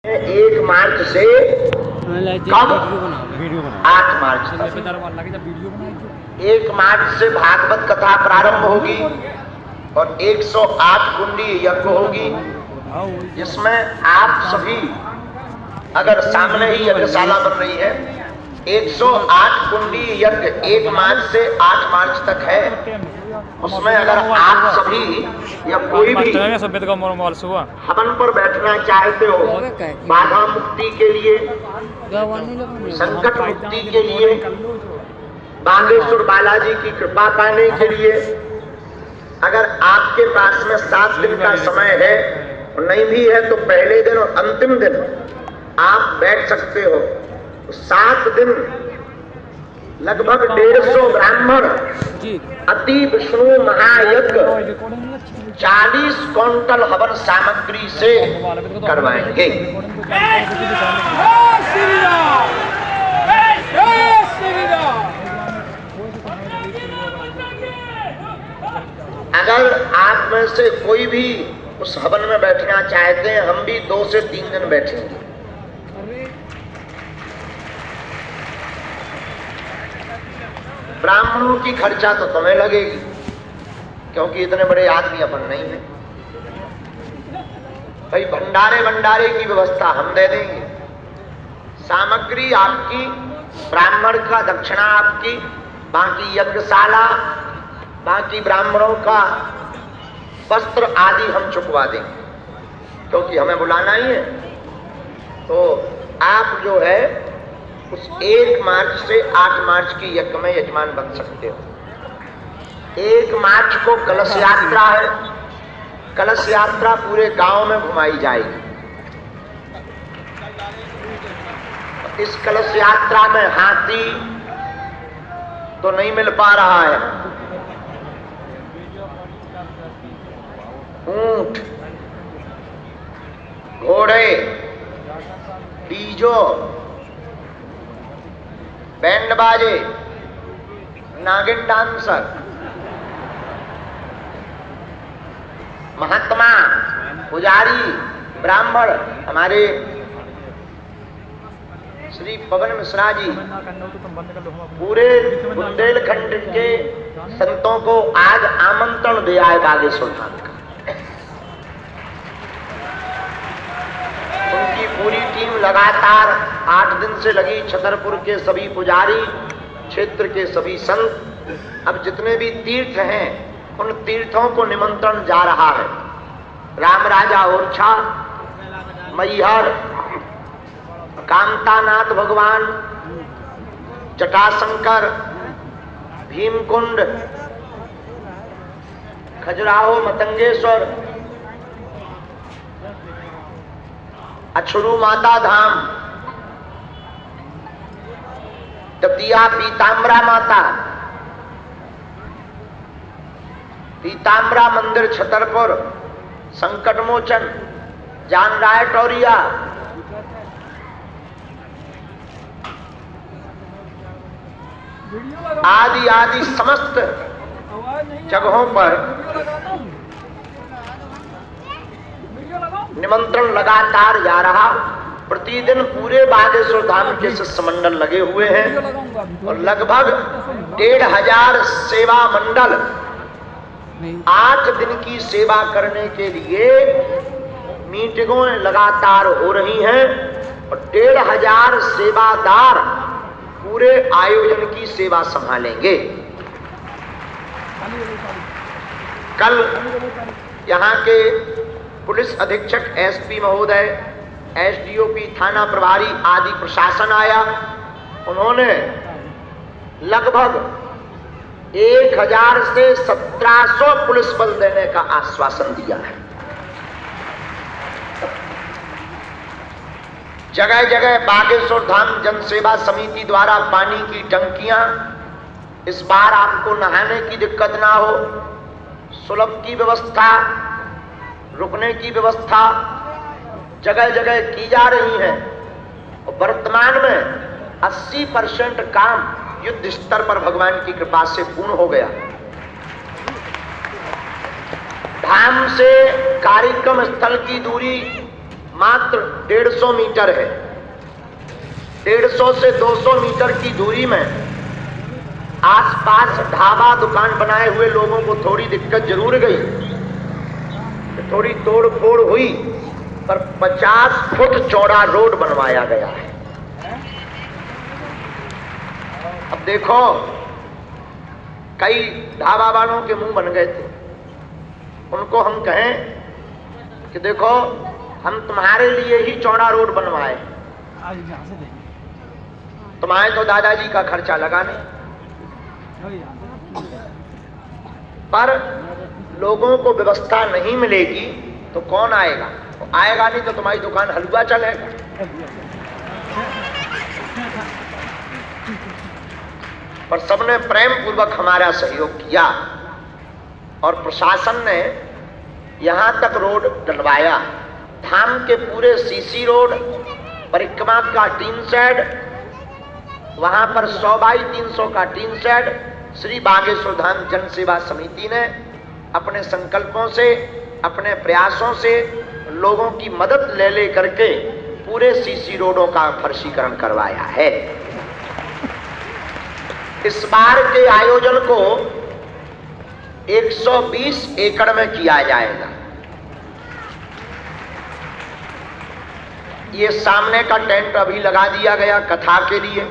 1 मार्च से कब 8 मार्च तक 1 मार्च से भागवत कथा प्रारंभ होगी और 108 कुंडी यज्ञ होगी, जिसमें आप सभी अगर सामने ही यज्ञशाला बन रही है 108 कुंडी यज्ञ 1 मार्च से 8 मार्च तक है। उसमें अगर आप सभी या कोई भी हवन पर बैठना चाहते हो, बाधा मुक्ति के लिए, संकट मुक्ति के लिए, बागेश्वर बालाजी की कृपा पाने के लिए, अगर आपके पास में 7 दिन का समय है, नहीं भी है तो पहले दिन और अंतिम दिन आप बैठ सकते हो। 7 दिन लगभग 150 ब्राह्मण अति विष्णु महायज्ञ 40 क्विंटल हवन सामग्री से करवाएंगे। अगर आप में से कोई भी उस हवन में बैठना चाहते हैं, हम भी 2 से 3 दिन बैठेंगे। ब्राह्मणों की खर्चा तो तुम्हें लगेगी, क्योंकि इतने बड़े आदमी अपन नहीं है। भाई भंडारे की व्यवस्था हम दे देंगे, सामग्री आपकी, ब्राह्मण का दक्षिणा आपकी, बाकी यज्ञशाला, बाकी ब्राह्मणों का वस्त्र आदि हम चुकवा देंगे, क्योंकि हमें बुलाना ही है। तो आप जो है उस 1 मार्च से 8 मार्च की यज्ञ में यजमान बन सकते हो। 1 मार्च को कलश यात्रा है। कलश यात्रा पूरे गांव में घुमाई जाएगी। इस कलश यात्रा में हाथी तो नहीं मिल पा रहा है, ऊंट, घोड़े, डीजो, बैंड बाजे, नागिन डांसर, महात्मा, पुजारी, ब्राह्मण, हमारे श्री पवन मिश्रा जी पूरे बुंदेलखंड के संतों को आज आमंत्रण दिया है बागेश्वर धाम का। उनकी पूरी टीम लगातार 8 दिन से लगी। छतरपुर के सभी पुजारी, क्षेत्र के सभी संत, अब जितने भी तीर्थ हैं उन तीर्थों को निमंत्रण जा रहा है। राम राजा ओरछा, मैहर, कामतानाथ भगवान, जटाशंकर, भीमकुंड, खजुराहो मतंगेश्वर, अछड़ू माता धाम, दतिया पीताम्बरा माता, पीताम्बरा मंदिर छतरपुर, संकट मोचन, जान राय टोरिया, आदि आदि समस्त जगहों पर निमंत्रण लगातार जा रहा। प्रतिदिन पूरे बागेश्वर धाम के शिष्य मंडल लगे हुए हैं और लगभग 1500 सेवा मंडल 8 दिन की सेवा करने के लिए मीटिंगों लगातार हो रही हैं और 1500 सेवादार पूरे आयोजन की सेवा संभालेंगे। कल यहाँ के पुलिस अधीक्षक एसपी महोदय, एसडीओपी, थाना प्रभारी आदि प्रशासन आया। उन्होंने लगभग 1000 से 1700 पुलिस बल देने का आश्वासन दिया है। जगह जगह बागेश्वर धाम जन सेवा समिति द्वारा पानी की टंकियां, इस बार आपको नहाने की दिक्कत ना हो, सुलभ की व्यवस्था, रुकने की व्यवस्था जगह जगह की जा रही है। और वर्तमान में 80% काम युद्ध स्तर पर भगवान की कृपा से पूर्ण हो गया। धाम से कार्यक्रम स्थल की दूरी मात्र 150 मीटर है। 150 से 200 मीटर की दूरी में आसपास ढाबा दुकान बनाए हुए लोगों को थोड़ी दिक्कत जरूर गई, थोड़ी तोड़ फोड़ हुई, पर 50 फुट चौड़ा रोड बनवाया गया है। अब देखो, कई ढाबा वालों के मुंह बन गए थे। उनको हम कहें कि देखो, हम तुम्हारे लिए ही चौड़ा रोड बनवाए, तुम्हारे तो दादाजी का खर्चा लगा नहीं। पर लोगों को व्यवस्था नहीं मिलेगी तो कौन आएगा? तो आएगा नहीं तो तुम्हारी दुकान हलवा चलेगा। पर सबने प्रेम पूर्वक हमारा सहयोग किया और प्रशासन ने यहां तक रोड डलवाया। धाम के पूरे सीसी रोड, परिक्रमा का टीन शेड, वहां पर 100 बाई 300 का टीन शेड श्री बागेश्वर धाम जन सेवा समिति ने अपने संकल्पों से, अपने प्रयासों से, लोगों की मदद ले करके पूरे सीसी रोडों का फर्शीकरण करवाया है। इस बार के आयोजन को 120 एकड़ में किया जाएगा। ये सामने का टेंट अभी लगा दिया गया कथा के लिए।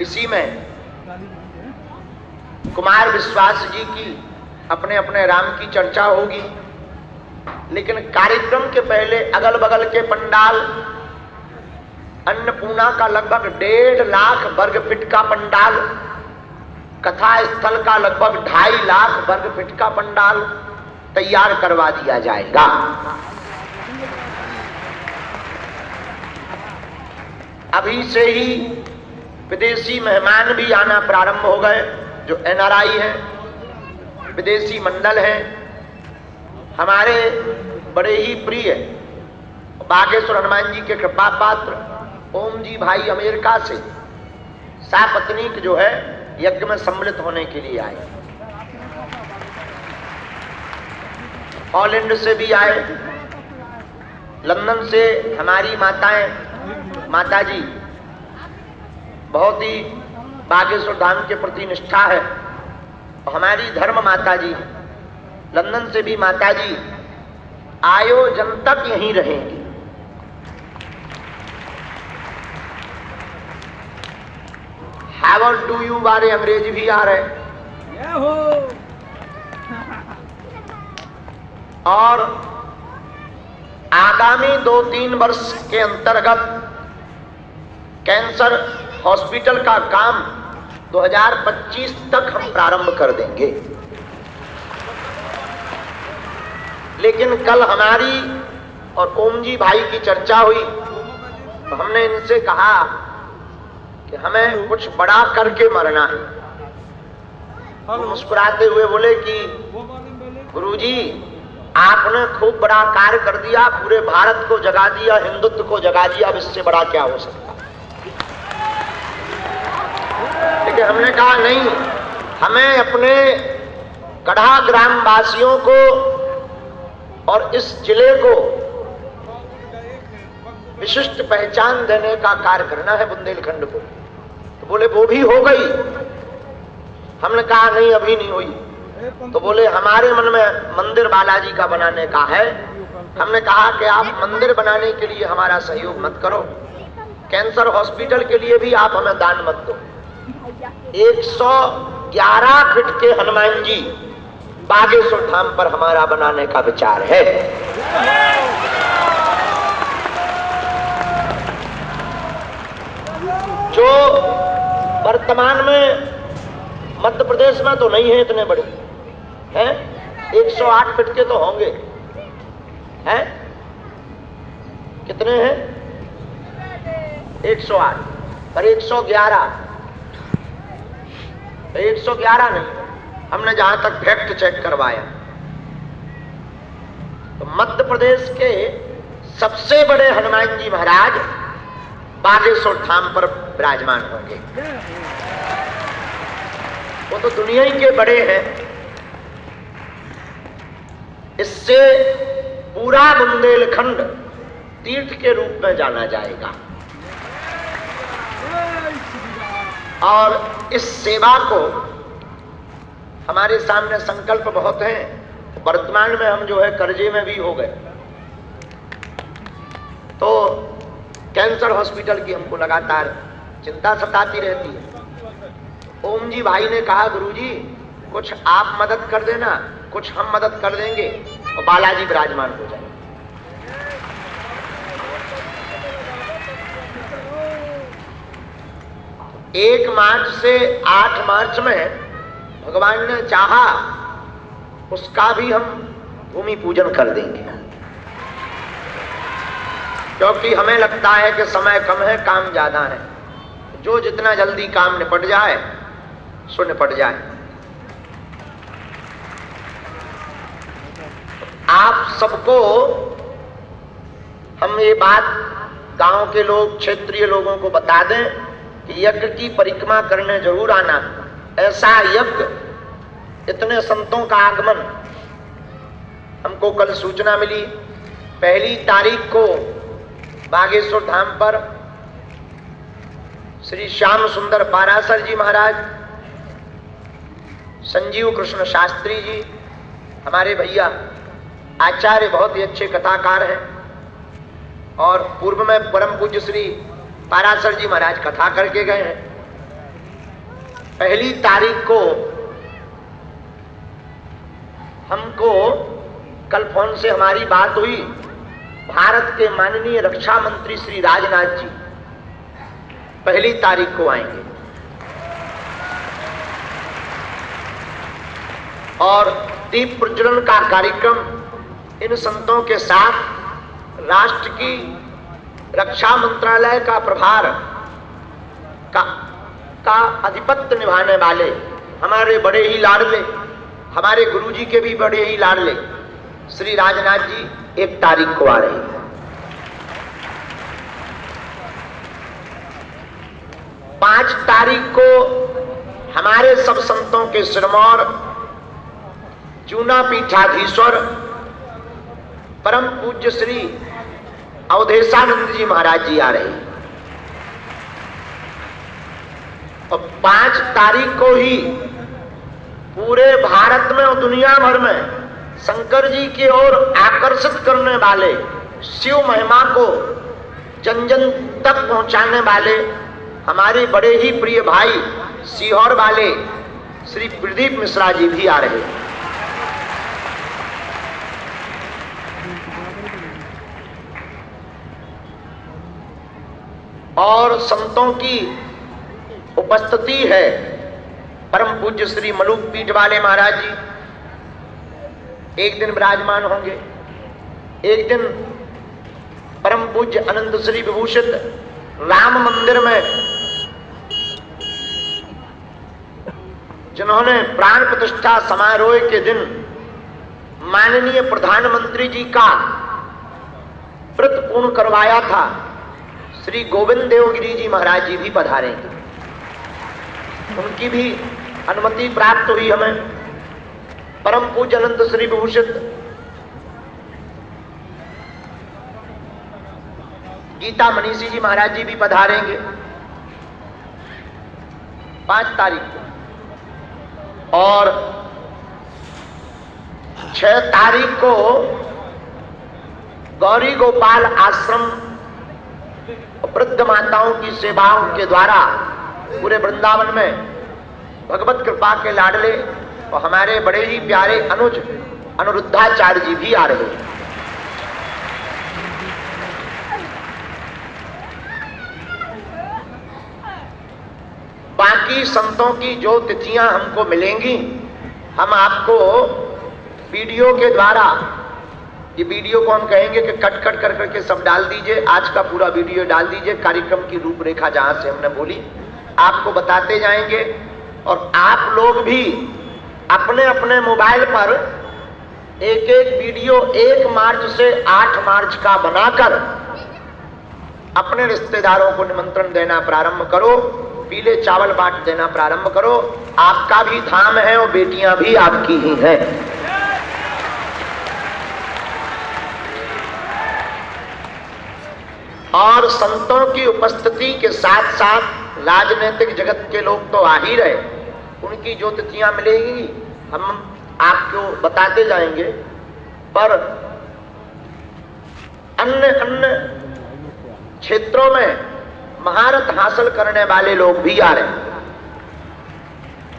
इसी में कुमार विश्वास जी की अपने अपने राम की चर्चा होगी, लेकिन कार्यक्रम के पहले अगल बगल के पंडाल, अन्नपूर्णा का लगभग 1.5 लाख वर्ग फीट का पंडाल, कथा स्थल का लगभग 2.5 लाख वर्ग फीट का पंडाल तैयार करवा दिया जाएगा। अभी से ही विदेशी मेहमान भी आना प्रारंभ हो गए, जो NRI हैं, विदेशी मंडल हैं। हमारे बड़े ही प्रिय बागेश्वर हनुमान जी के कृपा पात्र ओम जी भाई अमेरिका से सापत्नीक जो है यज्ञ में सम्मिलित होने के लिए आए। हॉलैंड से भी आए, लंदन से हमारी माता जी बहुत ही बागेश्वर धाम के प्रति निष्ठा है। हमारी धर्म माता जी, लंदन से भी माता जी आयोजन तक यहीं रहेंगी। हाउ डू यू वाले अंग्रेज भी आ रहे और आगामी 2-3 वर्ष के अंतर्गत कैंसर हॉस्पिटल का काम 2025 तक हम प्रारंभ कर देंगे। लेकिन कल हमारी और ओम जी भाई की चर्चा हुई तो हमने इनसे कहा कि हमें कुछ बड़ा करके मरना है। वो मुस्कुराते हुए बोले कि गुरुजी, आपने खूब बड़ा कार्य कर दिया, पूरे भारत को जगा दिया, हिंदुत्व को जगा दिया, अब इससे बड़ा क्या हो सकता। लेकिन हमने कहा नहीं, हमें अपने कढ़ा ग्राम वासियों को और इस जिले को विशिष्ट पहचान देने का कार्य करना है, बुंदेलखंड को। तो बोले वो भी हो गई। हमने कहा नहीं, अभी नहीं हुई। तो बोले हमारे मन में मंदिर बालाजी का बनाने का है। हमने कहा कि आप मंदिर बनाने के लिए हमारा सहयोग मत करो, कैंसर हॉस्पिटल के लिए भी आप हमें दान मत दो। 111 फीट के हनुमान जी बागेश्वर धाम पर हमारा बनाने का विचार है। जो वर्तमान में मध्य प्रदेश में तो नहीं है इतने बड़े हैं, 108 फीट के तो होंगे, हैं? कितने हैं? 108 पर 111 नहीं, हमने जहां तक फैक्ट चेक करवाया तो मध्य प्रदेश के सबसे बड़े हनुमान जी महाराज बागेश्वर धाम पर विराजमान होंगे। वो तो दुनिया ही के बड़े हैं। इससे पूरा बुंदेलखंड तीर्थ के रूप में जाना जाएगा। और इस सेवा को हमारे सामने संकल्प बहुत हैं। वर्तमान में हम जो है कर्जे में भी हो गए, तो कैंसर हॉस्पिटल की हमको लगातार चिंता सताती रहती है। ओम जी भाई ने कहा, गुरुजी कुछ आप मदद कर देना, कुछ हम मदद कर देंगे और बालाजी विराजमान हो जाए। 1 मार्च से 8 मार्च में भगवान ने चाहा उसका भी हम भूमि पूजन कर देंगे, क्योंकि हमें लगता है कि समय कम है, काम ज्यादा है। जो जितना जल्दी काम निपट जाए सो निपट जाए। आप सबको हम ये बात गांव के लोग, क्षेत्रीय लोगों को बता दें कि यज्ञ की परिक्रमा करने जरूर आना। ऐसा यज्ञ, इतने संतों का आगमन, हमको कल सूचना मिली। 1 तारीख को बागेश्वर धाम पर श्री श्याम सुंदर पाराशर जी महाराज, संजीव कृष्ण शास्त्री जी, हमारे भैया आचार्य, बहुत ही अच्छे कथाकार हैं, और पूर्व में परम पूज्य श्री पाराशर जी महाराज कथा करके गए हैं। 1 तारीख को हमको कल फोन से हमारी बात हुई। भारत के माननीय रक्षा मंत्री श्री राजनाथ जी 1 तारीख को आएंगे और दीप प्रज्वलन का कार्यक्रम इन संतों के साथ राष्ट्र की रक्षा मंत्रालय का प्रभार का अधिपत्य निभाने वाले हमारे बड़े ही लाडले, हमारे गुरुजी के भी बड़े ही लाडले श्री राजनाथ जी 1 तारीख को आ रहे हैं। 5 तारीख को हमारे सब संतों के सिरमौर चूना पीठाधीश्वर परम पूज्य श्री अवधेशानंद जी महाराज जी आ रहे हैं। और 5 तारीख को ही पूरे भारत में और दुनिया भर में शंकर जी की ओर आकर्षित करने वाले, शिव महिमा को जन जन तक पहुंचाने वाले हमारे बड़े ही प्रिय भाई सीहोर वाले श्री प्रदीप मिश्रा जी भी आ रहे हैं। और संतों की उपस्थिति है। परम पूज्य श्री मलूक पीठ वाले महाराज जी एक दिन विराजमान होंगे। एक दिन परम पूज्य अनंत श्री विभूषित राम मंदिर में जिन्होंने प्राण प्रतिष्ठा समारोह के दिन माननीय प्रधानमंत्री जी का व्रत पूर्ण करवाया था, श्री गोविंद देवगिरी जी महाराज जी भी पधारेंगे। उनकी भी अनुमति प्राप्त हुई हमें। परम पूज्य अनंत श्री विभूषित गीता मनीषी जी महाराज जी भी पधारेंगे 5 तारीख को। और 6 तारीख को गौरी गोपाल आश्रम वृद्ध माताओं की सेवाओं के द्वारा पूरे वृंदावन में भगवत कृपा के लाडले और हमारे बड़े ही प्यारे अनुज अनुरुद्धाचार्य जी भी आ रहे हैं। बाकी संतों की जो तिथियां हमको मिलेंगी हम आपको वीडियो के द्वारा, ये वीडियो को हम कहेंगे कि कट कट कर करके सब डाल दीजिए, आज का पूरा वीडियो डाल दीजिए, कार्यक्रम की रूपरेखा जहां से हमने बोली आपको बताते जाएंगे। और आप लोग भी अपने अपने मोबाइल पर एक एक वीडियो 1 मार्च से 8 मार्च का बनाकर अपने रिश्तेदारों को निमंत्रण देना प्रारंभ करो, पीले चावल बांट देना प्रारंभ करो। आपका भी धाम है और बेटियां भी आपकी ही हैं। और संतों की उपस्थिति के साथ साथ राजनीतिक जगत के लोग तो आ ही रहे, उनकी जो तिथियां मिलेंगी हम आपको बताते जाएंगे, पर अन्य अन्य क्षेत्रों में महारत हासिल करने वाले लोग भी आ रहे हैं।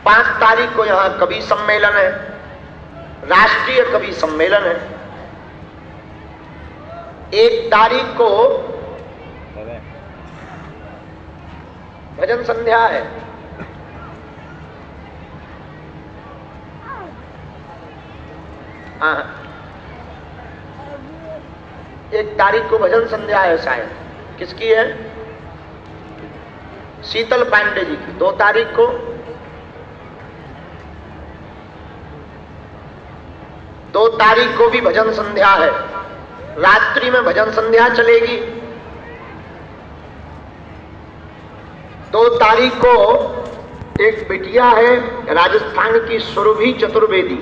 5 तारीख को यहां कवि सम्मेलन है, राष्ट्रीय कवि सम्मेलन है। 1 तारीख को भजन संध्या है। हाँ, 1 तारीख को भजन संध्या है शायद। किसकी है? शीतल पांडे जी की। 2 तारीख को 2 तारीख को भी भजन संध्या है, रात्रि में भजन संध्या चलेगी। 2 तारीख को एक बिटिया है राजस्थान की सुरभि चतुर्वेदी।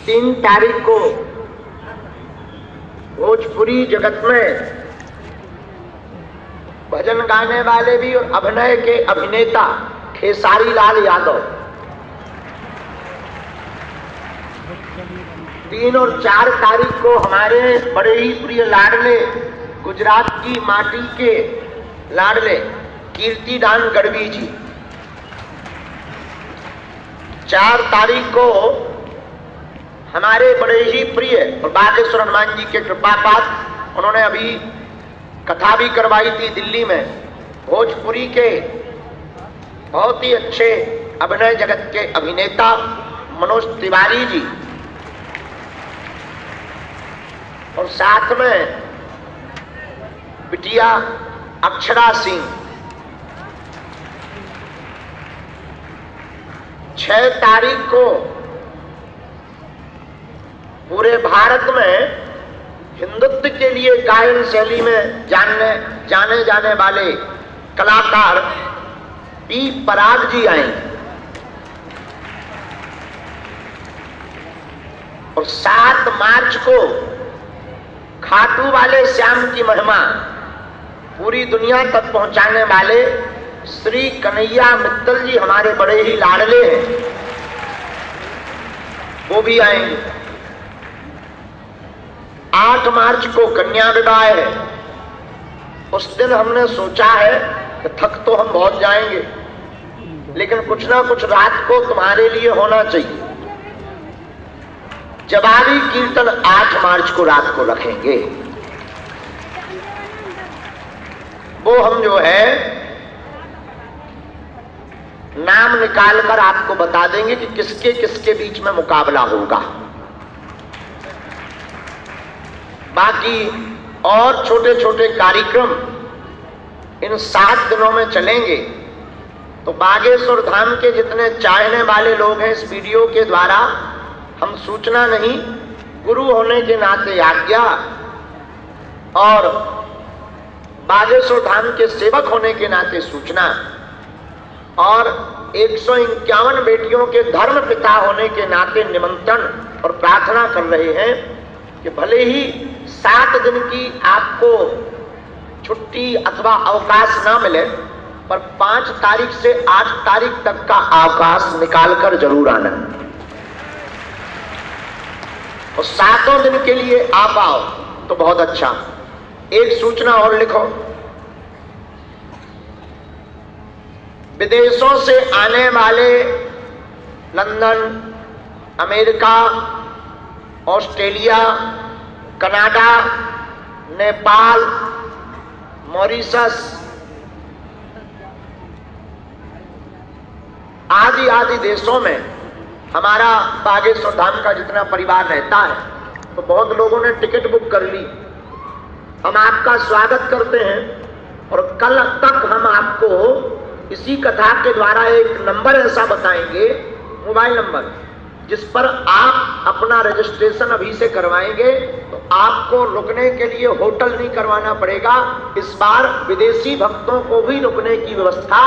3 तारीख को भोजपुरी जगत में भजन गाने वाले भी और अभिनय के अभिनेता खेसारी लाल यादव। 3 और 4 तारीख को हमारे बड़े ही प्रिय लाडले गुजरात की माटी के लाडले कीर्तिदान गढ़वी जी। 4 तारीख को हमारे बड़े ही प्रिय और बागेश्वर हनुमान जी के कृपापात, उन्होंने अभी कथा भी करवाई थी दिल्ली में, भोजपुरी के बहुत ही अच्छे अभिनय जगत के अभिनेता मनोज तिवारी जी। और साथ में बिटिया अक्षरा सिंह। 6 तारीख को पूरे भारत में हिंदुत्व के लिए गायन शैली में जाने जाने वाले कलाकार पी पराग जी आएंगे। और 7 मार्च को खाटू वाले श्याम की महिमा पूरी दुनिया तक पहुंचाने वाले श्री कन्हैया मित्तल जी हमारे बड़े ही लाडले हैं, वो भी आएंगे। 8 मार्च को कन्या विवाह है। उस दिन हमने सोचा है कि थक तो हम बहुत जाएंगे, लेकिन कुछ ना कुछ रात को तुम्हारे लिए होना चाहिए। जवाबी कीर्तन 8 मार्च को रात को रखेंगे। वो हम जो है नाम निकालकर आपको बता देंगे कि किसके किसके बीच में मुकाबला होगा। बाकी और छोटे छोटे कार्यक्रम इन 7 दिनों में चलेंगे। तो बागेश्वर धाम के जितने चाहने वाले लोग हैं, इस वीडियो के द्वारा हम सूचना नहीं, गुरु होने के नाते आज्ञा और बागेश्वर धाम के सेवक होने के नाते सूचना और 151 बेटियों के धर्म पिता होने के नाते निमंत्रण और प्रार्थना कर रहे हैं कि भले ही 7 दिन की आपको छुट्टी अथवा अवकाश ना मिले, पर 5 तारीख से 8 तारीख तक का अवकाश निकालकर जरूर आना। और 7 दिन के लिए आ पाओ तो बहुत अच्छा। एक सूचना और लिखो, विदेशों से आने वाले London, America, Australia, Canada, Nepal, Mauritius आदि आदि देशों में हमारा बागेश्वर धाम का जितना परिवार रहता है, तो बहुत लोगों ने टिकट बुक कर ली। हम आपका स्वागत करते हैं और कल तक हम आपको इसी कथा के द्वारा एक नंबर ऐसा बताएंगे, मोबाइल नंबर, जिस पर आप अपना रजिस्ट्रेशन अभी से करवाएंगे तो आपको रुकने के लिए होटल नहीं करवाना पड़ेगा। इस बार विदेशी भक्तों को भी रुकने की व्यवस्था